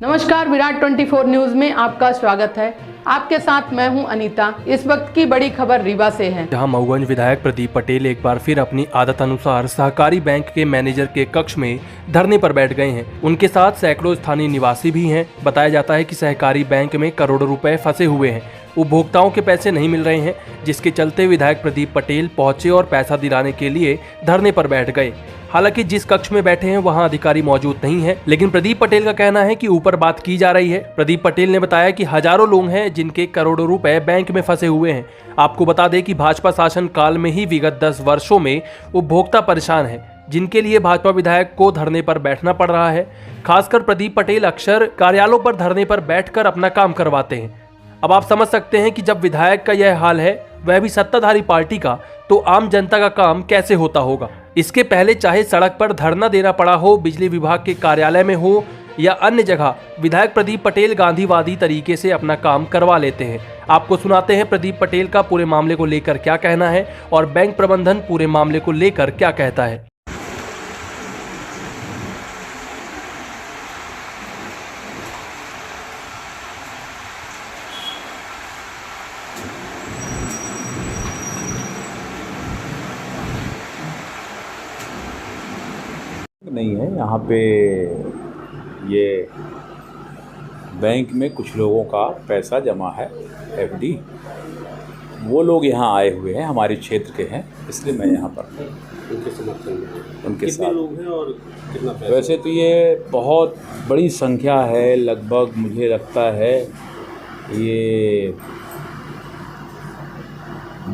नमस्कार, विराट 24 न्यूज में आपका स्वागत है। आपके साथ मैं हूं अनीता। इस वक्त की बड़ी खबर रीवा से है, जहां मऊगंज विधायक प्रदीप पटेल एक बार फिर अपनी आदत अनुसार सहकारी बैंक के मैनेजर के कक्ष में धरने पर बैठ गए हैं। उनके साथ सैकड़ों स्थानीय निवासी भी हैं। बताया जाता है कि सहकारी बैंक में करोड़ों रुपए फंसे हुए हैं, उपभोक्ताओं के पैसे नहीं मिल रहे हैं, जिसके चलते विधायक प्रदीप पटेल पहुंचे और पैसा दिलाने के लिए धरने पर बैठ गए। हालांकि जिस कक्ष में बैठे हैं वहां अधिकारी मौजूद नहीं है, लेकिन प्रदीप पटेल का कहना है कि ऊपर बात की जा रही है। प्रदीप पटेल ने बताया कि हजारों लोग हैं जिनके करोड़ों रुपए बैंक में फंसे हुए हैं। आपको बता दें कि भाजपा शासन काल में ही विगत 10 वर्षों में उपभोक्ता परेशान है, जिनके लिए भाजपा विधायक को धरने पर बैठना पड़ रहा है। खासकर प्रदीप पटेल अक्सर कार्यालयों पर धरने पर बैठकर अपना काम करवाते हैं। अब आप समझ सकते हैं कि जब विधायक का यह हाल है, वह भी सत्ताधारी पार्टी का, तो आम जनता का काम कैसे होता होगा। इसके पहले चाहे सड़क पर धरना देना पड़ा हो, बिजली विभाग के कार्यालय में हो या अन्य जगह, विधायक प्रदीप पटेल गांधीवादी तरीके से अपना काम करवा लेते हैं। आपको सुनाते हैं प्रदीप पटेल का पूरे मामले को लेकर क्या कहना है और बैंक प्रबंधन पूरे मामले को लेकर क्या कहता है। नहीं है यहाँ पे। ये बैंक में कुछ लोगों का पैसा जमा है, एफडी। वो लोग यहाँ आए हुए हैं, हमारे क्षेत्र के हैं, इसलिए मैं यहाँ पर उनके समर्थन में। उनके कितने साथ। लोग हैं और कितना पैसा? वैसे तो ये बहुत बड़ी संख्या है, लगभग मुझे लगता है ये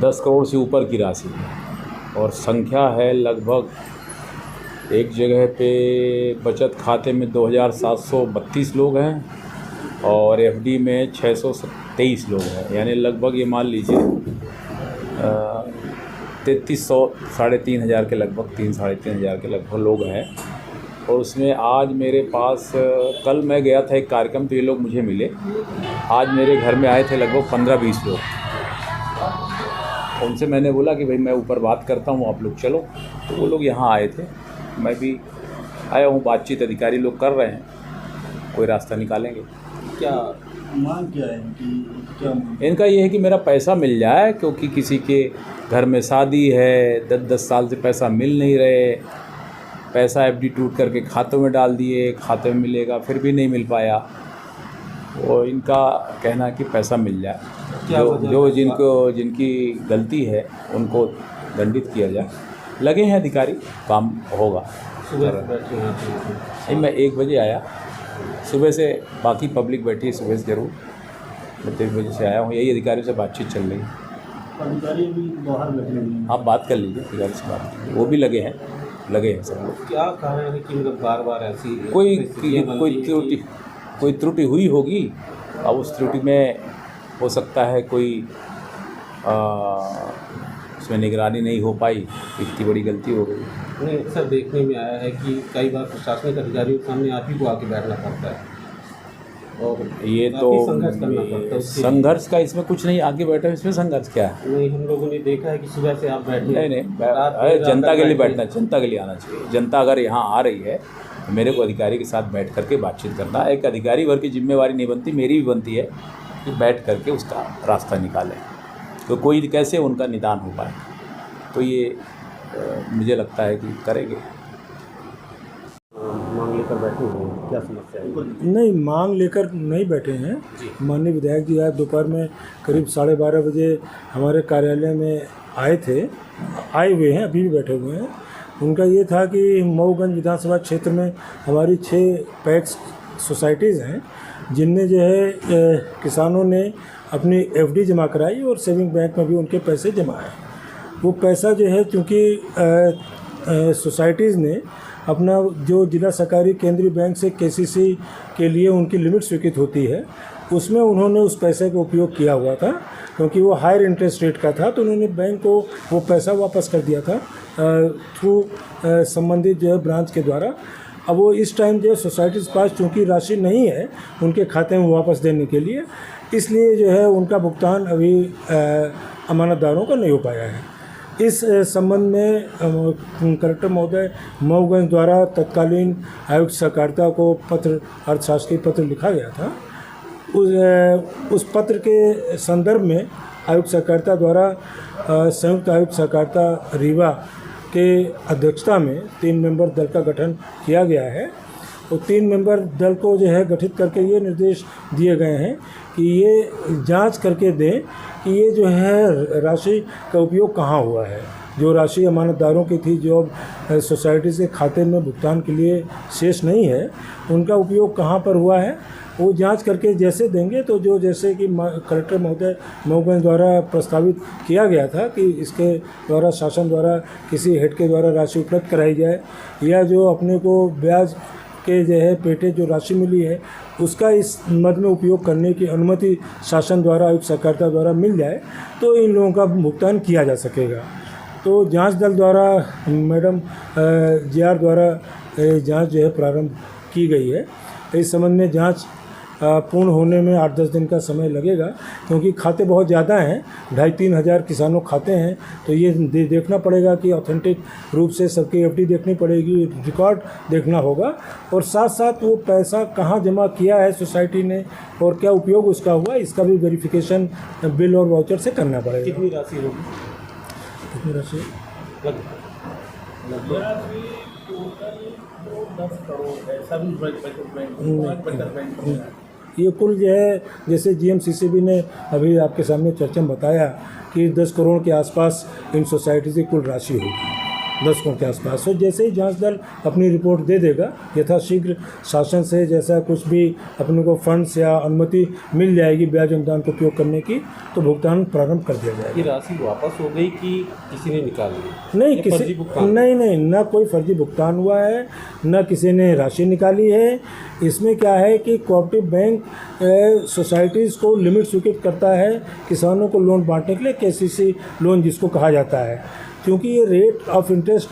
10 करोड़ से ऊपर की राशि है और संख्या है लगभग। एक जगह पे बचत खाते में 2732 लोग हैं और एफडी में 623 लोग हैं, यानी लगभग ये मान लीजिए 3300 साढ़े 3000 के लगभग 3-3.5 के लगभग लोग हैं। और उसमें आज मेरे पास, कल मैं गया था एक कार्यक्रम तो ये लोग मुझे मिले। आज मेरे घर में आए थे लगभग 15-20 लोग। उनसे मैंने बोला कि भाई मैं ऊपर बात करता हूँ, आप लोग चलो। तो वो लोग यहाँ आए थे, मैं भी आया हूँ। बातचीत अधिकारी लोग कर रहे हैं, कोई रास्ता निकालेंगे। क्या मांग क्या है इनकी? क्या मांग? इनका ये है कि मेरा पैसा मिल जाए, क्योंकि किसी के घर में शादी है, 10-10 साल से पैसा मिल नहीं रहे। पैसा एफडी टूट करके खातों में डाल दिए, खाते में मिलेगा फिर भी नहीं मिल पाया। और इनका कहना है कि पैसा मिल जाए, जो जिनकी गलती है उनको दंडित किया जाए। लगे हैं अधिकारी, काम होगा। सुबह बैठे हैं? मैं 1 बजे आया, सुबह से बाकी पब्लिक बैठी है, सुबह से ज़रूर मैं 1 बजे से आया हूँ। यही अधिकारियों से बातचीत चल रही है। अधिकारी भी बाहर बैठे हैं? आप बात कर लीजिए अधिकारी से, बात कीजिए। वो भी लगे हैं सब लोग। क्या कारण है कि मतलब बार बार ऐसी कोई त्रुटि हुई होगी। अब उस त्रुटि में हो सकता है कोई उसमें निगरानी नहीं हो पाई, इतनी बड़ी गलती हो गई। नहीं, अक्सर देखने में आया है कि कई बार प्रशासनिक अधिकारियों के सामने आप ही को आके बैठना पड़ता है और ये तो संघर्ष करना पड़ता है। संघर्ष का इसमें कुछ नहीं, आगे बैठे इसमें संघर्ष क्या है? नहीं, हम लोगों ने देखा है कि सुबह से आप बैठे। नहीं, अरे जनता के लिए बैठना, जनता के लिए आना चाहिए। जनता अगर यहाँ आ रही है, मेरे को अधिकारी के साथ बैठ करके बातचीत करना। एक अधिकारी वर्ग की जिम्मेवारी नहीं बनती, मेरी भी बनती है कि बैठ करके उसका रास्ता निकालें, तो कोई कैसे उनका निदान हो पाए। तो ये मुझे लगता है कि करेंगे। मांग लेकर बैठे हुए हैं, क्या समस्या है? नहीं, मांग लेकर नहीं बैठे हैं। माननीय विधायक जी आज दोपहर में करीब 12:30 बजे हमारे कार्यालय में आए हुए हैं, अभी भी बैठे हुए हैं। उनका ये था कि मऊगंज विधानसभा क्षेत्र में हमारी 6 पैक्स सोसाइटीज़ हैं, जिनमें जो है किसानों ने अपनी एफडी जमा कराई और सेविंग बैंक में भी उनके पैसे जमा हैं। वो पैसा जो है, चूँकि सोसाइटीज़ ने अपना जो जिला सहकारी केंद्रीय बैंक से केसीसी के लिए उनकी लिमिट स्वीकृत होती है, उसमें उन्होंने उस पैसे का उपयोग किया हुआ था, क्योंकि वो हायर इंटरेस्ट रेट का था। तो उन्होंने बैंक को वो पैसा वापस कर दिया था थ्रू संबंधित जो है ब्रांच के द्वारा। अब वो इस टाइम जो है सोसाइटी के पास चूँकि राशि नहीं है उनके खाते में वापस देने के लिए, इसलिए जो है उनका भुगतान अभी अमानतदारों का नहीं हो पाया है। इस संबंध में कलेक्टर महोदय मऊगंज द्वारा तत्कालीन आयुक्त सहकारिता को पत्र, अर्थशास्त्रीय पत्र लिखा गया था। उस पत्र के संदर्भ में आयुक्त सहकारिता द्वारा संयुक्त आयुक्त सहकारिता रीवा के अध्यक्षता में 3 मेंबर दल का गठन किया गया है। और 3 मेंबर दल को जो है गठित करके ये निर्देश दिए गए हैं कि ये जांच करके दें कि ये जो है राशि का उपयोग कहाँ हुआ है। जो राशि अमानतदारों की थी, जो अब सोसाइटी के खाते में भुगतान के लिए शेष नहीं है, उनका उपयोग कहाँ पर हुआ है वो जांच करके जैसे देंगे। तो जो जैसे कि कलेक्टर महोदय मऊगंज द्वारा प्रस्तावित किया गया था कि इसके द्वारा शासन द्वारा किसी हेड के द्वारा राशि उपलब्ध कराई जाए, या जो अपने को ब्याज के जो है पेटे जो राशि मिली है उसका इस मद में उपयोग करने की अनुमति शासन द्वारा आयुक्त सहकारिता द्वारा मिल जाए, तो इन लोगों का भुगतान किया जा सकेगा। तो जांच दल द्वारा मैडम JR द्वारा जांच जो है प्रारंभ की गई है। इस संबंध में जांच पूर्ण होने में 8-10 दिन का समय लगेगा, क्योंकि खाते बहुत ज़्यादा हैं, 2,500-3 हज़ार किसानों खाते हैं। तो ये देखना पड़ेगा कि ऑथेंटिक रूप से सबकी FD देखनी पड़ेगी, रिकॉर्ड देखना होगा, और साथ साथ वो पैसा कहाँ जमा किया है सोसाइटी ने और क्या उपयोग उसका हुआ, इसका भी वेरिफिकेशन बिल और वाउचर से करना पड़ेगा। कितनी राशि होगी? कितनी राशि? 10 करोड़ है, सभी बैंक ये कुल जो है, जैसे GMCCB ने अभी आपके सामने चर्चा में बताया कि 10 करोड़ के आसपास इन सोसाइटी की कुल राशि होगी, 10 करोड़ के आसपास। तो जैसे ही जांच दल अपनी रिपोर्ट दे देगा, यथाशीघ्र शासन से जैसा कुछ भी अपने को फंड्स या अनुमति मिल जाएगी ब्याज अनुदान को उपयोग करने की, तो भुगतान प्रारंभ कर दिया जाएगा। ये राशि वापस हो गई कि किसी ने निकाल ली? नहीं, किसी नहीं, ना कोई फर्जी भुगतान हुआ है, ना किसी ने राशि निकाली है। इसमें क्या है कि कोऑपरेटिव बैंक सोसाइटीज़ को लिमिट स्वीकृत करता है किसानों को लोन बांटने के लिए, KCC लोन जिसको कहा जाता है। क्योंकि ये रेट ऑफ इंटरेस्ट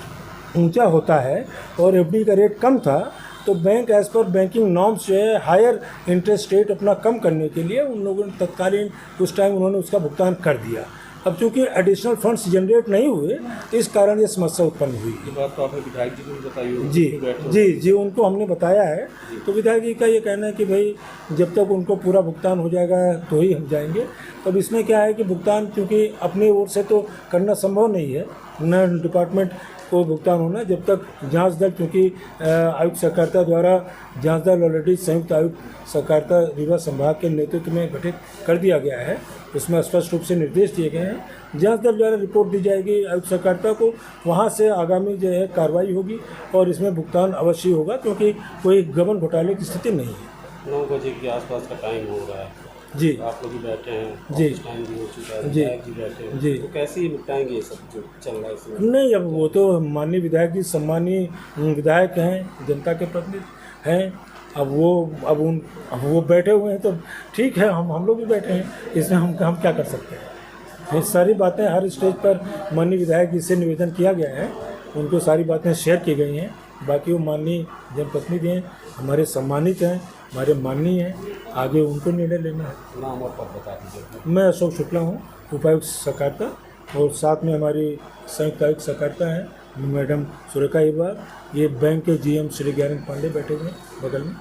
ऊंचा होता है और FD का रेट कम था, तो bank as per banking norms जो है हायर इंटरेस्ट रेट अपना कम करने के लिए उन लोगों ने तत्कालीन उस टाइम उन्होंने उसका भुगतान कर दिया। अब चूँकि एडिशनल फंड्स जनरेट नहीं हुए, इस कारण ये समस्या उत्पन्न हुई। ये बात तो आपने विधायक जी को भी बताई होगी? जी, उनको हमने बताया है। तो विधायक जी का ये कहना है कि भाई जब तक उनको पूरा भुगतान हो जाएगा तो ही हम जाएंगे। तब इसमें क्या है कि भुगतान चूँकि अपनी ओर से तो करना संभव नहीं है, न डिपार्टमेंट को भुगतान होना, जब तक जांच दल, क्योंकि आयुक्त सहकारिता द्वारा जांच दल ऑलरेडी संयुक्त आयुक्त सहकारिता रीवा संभाग के नेतृत्व में गठित कर दिया गया है। उसमें स्पष्ट रूप से निर्देश दिए गए हैं। जांच दल द्वारा रिपोर्ट दी जाएगी आयुक्त सहकारिता को, वहां से आगामी जो है कार्रवाई होगी और इसमें भुगतान अवश्य होगा, क्योंकि कोई गबन घोटाले की स्थिति नहीं है। 9 बजे के आसपास का टाइम हो रहा है जी, आप लोग भी बैठे हैं, जी, टाइम भी हो चुका है, जी, विधायक जी बैठे हैं, जी, तो कैसे ही निपटाएंगे ये सब जो चल रहा है इसमें? नहीं, अब वो तो माननीय विधायक जी सम्मानीय विधायक हैं, जनता के प्रतिनिधि हैं। अब वो बैठे हुए हैं तो ठीक है, हम लोग भी बैठे हैं, इसमें हम क्या कर सकते हैं। ये सारी बातें हर स्टेज पर माननीय विधायक जी से निवेदन किया गया है, उनको सारी बातें शेयर की गई हैं। बाकी वो माननीय जनप्रतिनिधि हैं, हमारे सम्मानित हैं, हमारे माननीय हैं, आगे उनको निर्णय लेना है। नाम और पद बता दीजिए। मैं अशोक शुक्ला हूँ, उपायुक्त सहकारिता, और साथ में हमारी संयुक्त आयुक्त सहकारिता है मैडम सुरेखा इरवार। ये बैंक के GM श्री ज्ञानंद पांडे बैठे हुए हैं बगल में।